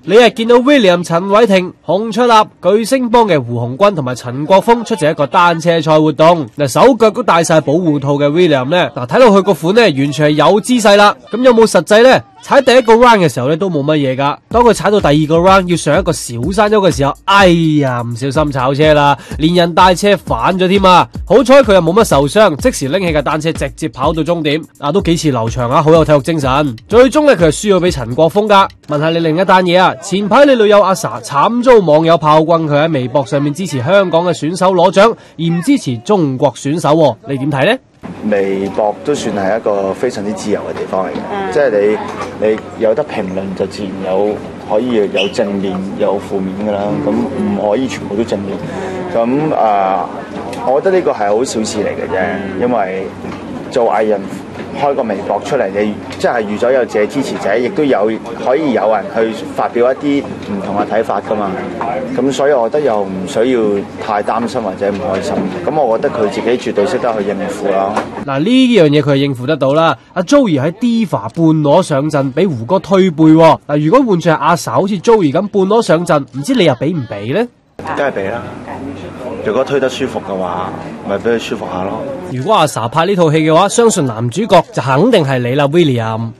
你係見到 William 陳偉霆、洪卓立、巨聲幫嘅胡鴻鈞同埋陳國峰出席一個單車賽活動。手腳都戴晒保護套嘅 William 咧，睇落去個款咧完全係有姿勢啦。咁有冇實際咧？踩第一個 round 嘅時候咧都冇乜嘢噶，當佢踩到第二個 round 要上一個小山丘嘅時候，哎呀唔小心炒車啦，連人帶車反咗添啊！好彩佢又冇乜受傷，即時拎起架單車直接跑到終點，都幾似劉翔啊，好有體育精神。最終咧佢係輸咗俾陳國峰噶。問下你另一單嘢啊，前排你女友阿 Sa 慘遭網友炮轟，佢喺微博上面支持香港嘅選手攞獎，而唔支持中國選手，你點睇呢？微博都算係一個非常之自由嘅地方嚟嘅，即係你有得評論就自然可以有正面有負面㗎啦，咁唔可以全部都正面。咁我覺得呢個係好小事嚟嘅啫，因為做藝人開個微博出嚟，你即係預咗有自己支持者，亦都可以有人去發表一啲唔同嘅睇法㗎嘛。咁所以我覺得又唔需要太擔心或者唔開心。咁我覺得佢自己絕對識得去應付啦。嗱，呢樣嘢佢係應付得到啦。阿 Joey 喺 Diva 半裸上陣，俾胡歌推背。嗱，如果換住係阿 Sa 好似 Joey 咁半裸上陣，唔知你又俾唔俾呢？梗係俾啦。如果推得舒服嘅話，咪俾佢舒服下咯。如果阿 Sa 拍呢套戲嘅話，相信男主角就肯定係你啦 ，William。